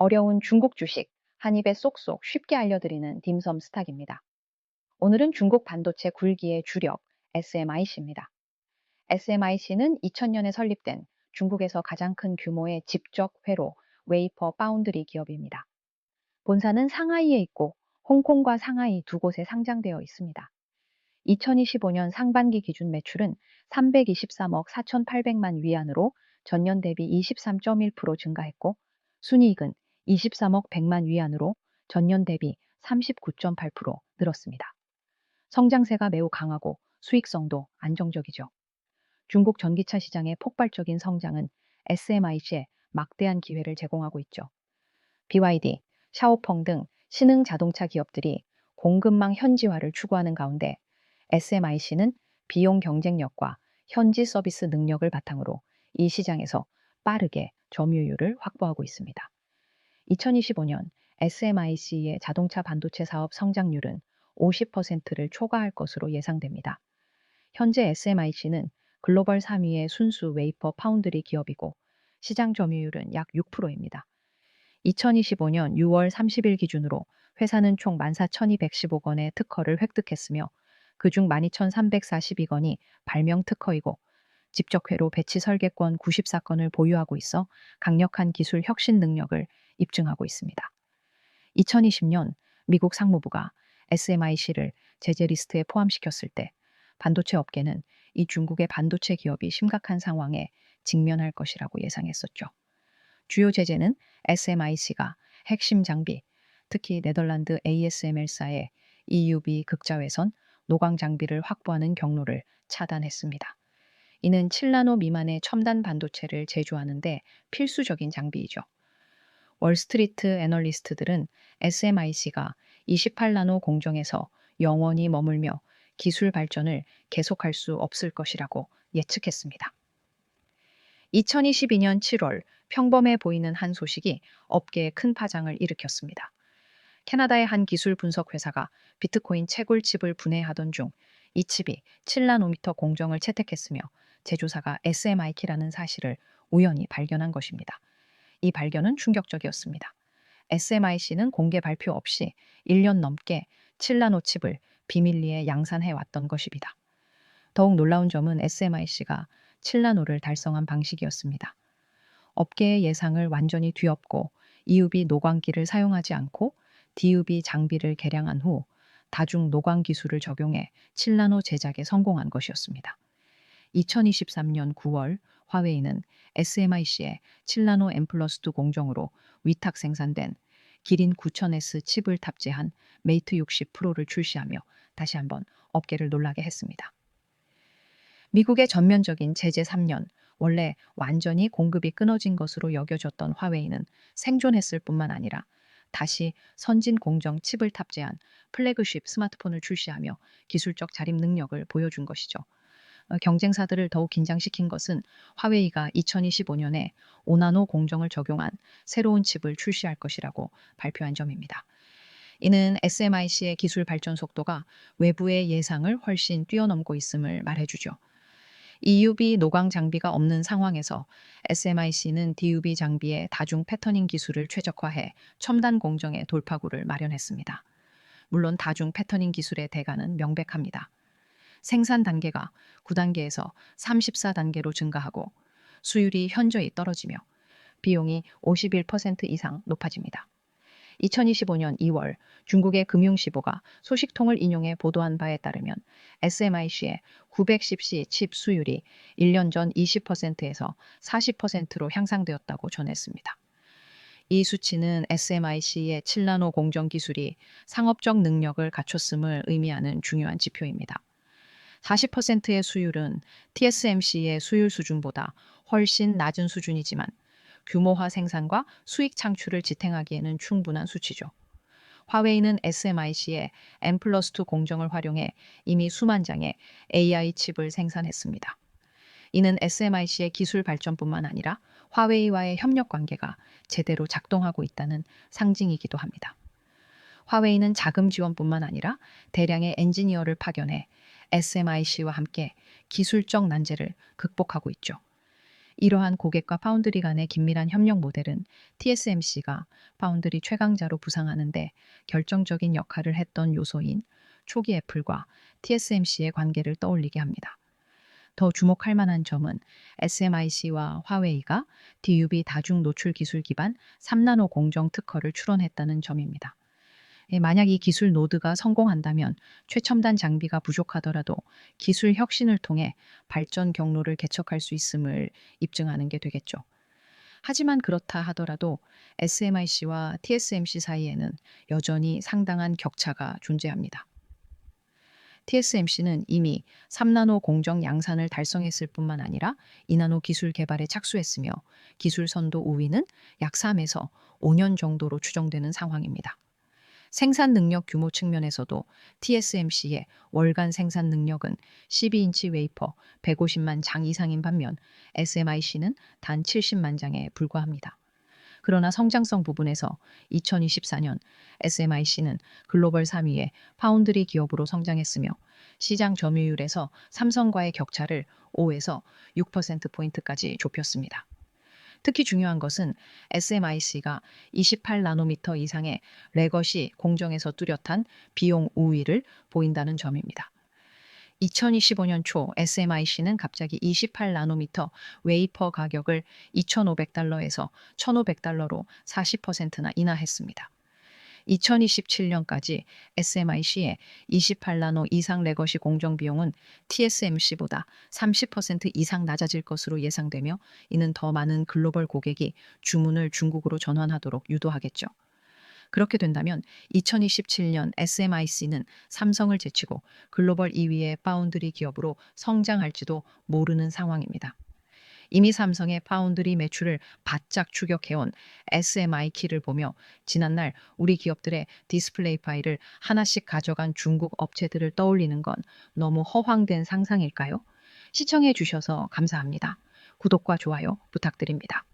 어려운 중국 주식, 한 입에 쏙쏙 쉽게 알려드리는 딤섬 스탁입니다. 오늘은 중국 반도체 굴기의 주력 SMIC입니다. SMIC는 2000년에 설립된 중국에서 가장 큰 규모의 직접 회로 웨이퍼 파운드리 기업입니다. 본사는 상하이에 있고 홍콩과 상하이 두 곳에 상장되어 있습니다. 2025년 상반기 기준 매출은 323억 4,800만 위안으로 전년 대비 23.1% 증가했고, 순이익은 23억 100만 위안으로 전년 대비 39.8% 늘었습니다. 성장세가 매우 강하고 수익성도 안정적이죠. 중국 전기차 시장의 폭발적인 성장은 SMIC에 막대한 기회를 제공하고 있죠. BYD, 샤오펑 등 신흥 자동차 기업들이 공급망 현지화를 추구하는 가운데 SMIC는 비용 경쟁력과 현지 서비스 능력을 바탕으로 이 시장에서 빠르게 점유율을 확보하고 있습니다. 2025년 SMIC의 자동차 반도체 사업 성장률은 50%를 초과할 것으로 예상됩니다. 현재 SMIC는 글로벌 3위의 순수 웨이퍼 파운드리 기업이고 시장 점유율은 약 6%입니다. 2025년 6월 30일 기준으로 회사는 총 14,215건의 특허를 획득했으며 그중 12,342건이 발명 특허이고 직접회로 배치 설계권 94건을 보유하고 있어 강력한 기술 혁신 능력을 입증하고 있습니다. 2020년 미국 상무부가 SMIC를 제재 리스트에 포함시켰을 때 반도체 업계는 이 중국의 반도체 기업이 심각한 상황에 직면할 것이라고 예상했었죠. 주요 제재는 SMIC가 핵심 장비, 특히 네덜란드 ASML사의 EUV 극자외선 노광 장비를 확보하는 경로를 차단했습니다. 이는 7나노 미만의 첨단 반도체를 제조하는 데 필수적인 장비이죠. 월스트리트 애널리스트들은 SMIC가 28나노 공정에서 영원히 머물며 기술 발전을 계속할 수 없을 것이라고 예측했습니다. 2022년 7월 평범해 보이는 한 소식이 업계에 큰 파장을 일으켰습니다. 캐나다의 한 기술 분석 회사가 비트코인 채굴칩을 분해하던 중 이 칩이 7나노미터 공정을 채택했으며 제조사가 SMIC라는 사실을 우연히 발견한 것입니다. 이 발견은 충격적이었습니다. SMIC는 공개 발표 없이 1년 넘게 7나노 칩을 비밀리에 양산해 왔던 것입니다. 더욱 놀라운 점은 SMIC가 7나노를 달성한 방식이었습니다. 업계의 예상을 완전히 뒤엎고 EUV 노광기를 사용하지 않고 DUV 장비를 개량한 후 다중 노광 기술을 적용해 7나노 제작에 성공한 것이었습니다. 2023년 9월 화웨이는 SMIC의 7나노 M+2 공정으로 위탁 생산된 기린 9000S 칩을 탑재한 메이트 60 프로를 출시하며 다시 한번 업계를 놀라게 했습니다. 미국의 전면적인 제재 3년, 원래 완전히 공급이 끊어진 것으로 여겨졌던 화웨이는 생존했을 뿐만 아니라 다시 선진 공정 칩을 탑재한 플래그십 스마트폰을 출시하며 기술적 자립 능력을 보여준 것이죠. 경쟁사들을 더욱 긴장시킨 것은 화웨이가 2025년에 5나노 공정을 적용한 새로운 칩을 출시할 것이라고 발표한 점입니다. 이는 SMIC의 기술 발전 속도가 외부의 예상을 훨씬 뛰어넘고 있음을 말해주죠. EUV 노광 장비가 없는 상황에서 SMIC는 DUV 장비의 다중 패터닝 기술을 최적화해 첨단 공정의 돌파구를 마련했습니다. 물론 다중 패터닝 기술의 대가는 명백합니다. 생산 단계가 9단계에서 34단계로 증가하고 수율이 현저히 떨어지며 비용이 51% 이상 높아집니다. 2025년 2월 중국의 금융시보가 소식통을 인용해 보도한 바에 따르면 SMIC의 910C 칩 수율이 1년 전 20%에서 40%로 향상되었다고 전했습니다. 이 수치는 SMIC의 7나노 공정 기술이 상업적 능력을 갖췄음을 의미하는 중요한 지표입니다. 40%의 수율은 TSMC의 수율 수준보다 훨씬 낮은 수준이지만 규모화 생산과 수익 창출을 지탱하기에는 충분한 수치죠. 화웨이는 SMIC의 M+2 공정을 활용해 이미 수만 장의 AI 칩을 생산했습니다. 이는 SMIC의 기술 발전뿐만 아니라 화웨이와의 협력 관계가 제대로 작동하고 있다는 상징이기도 합니다. 화웨이는 자금 지원뿐만 아니라 대량의 엔지니어를 파견해 SMIC와 함께 기술적 난제를 극복하고 있죠. 이러한 고객과 파운드리 간의 긴밀한 협력 모델은 TSMC가 파운드리 최강자로 부상하는데 결정적인 역할을 했던 요소인 초기 애플과 TSMC의 관계를 떠올리게 합니다. 더 주목할 만한 점은 SMIC와 화웨이가 DUV 다중 노출 기술 기반 3나노 공정 특허를 출원했다는 점입니다. 만약 이 기술 노드가 성공한다면 최첨단 장비가 부족하더라도 기술 혁신을 통해 발전 경로를 개척할 수 있음을 입증하는 게 되겠죠. 하지만 그렇다 하더라도 SMIC와 TSMC 사이에는 여전히 상당한 격차가 존재합니다. TSMC는 이미 3나노 공정 양산을 달성했을 뿐만 아니라 2나노 기술 개발에 착수했으며 기술 선도 우위는 약 3에서 5년 정도로 추정되는 상황입니다. 생산 능력 규모 측면에서도 TSMC의 월간 생산 능력은 12인치 웨이퍼 150만 장 이상인 반면 SMIC는 단 70만 장에 불과합니다. 그러나 성장성 부분에서 2024년 SMIC는 글로벌 3위의 파운드리 기업으로 성장했으며 시장 점유율에서 삼성과의 격차를 5에서 6%포인트까지 좁혔습니다. 특히 중요한 것은 SMIC가 28나노미터 이상의 레거시 공정에서 뚜렷한 비용 우위를 보인다는 점입니다. 2025년 초 SMIC는 갑자기 28나노미터 웨이퍼 가격을 $2,500에서 $1,500로 40%나 인하했습니다. 2027년까지 SMIC의 28나노 이상 레거시 공정 비용은 TSMC보다 30% 이상 낮아질 것으로 예상되며 이는 더 많은 글로벌 고객이 주문을 중국으로 전환하도록 유도하겠죠. 그렇게 된다면 2027년 SMIC는 삼성을 제치고 글로벌 2위의 파운드리 기업으로 성장할지도 모르는 상황입니다. 이미 삼성의 파운드리 매출을 바짝 추격해온 SMI키를 보며 지난날 우리 기업들의 디스플레이 파일을 하나씩 가져간 중국 업체들을 떠올리는 건 너무 허황된 상상일까요? 시청해 주셔서 감사합니다. 구독과 좋아요 부탁드립니다.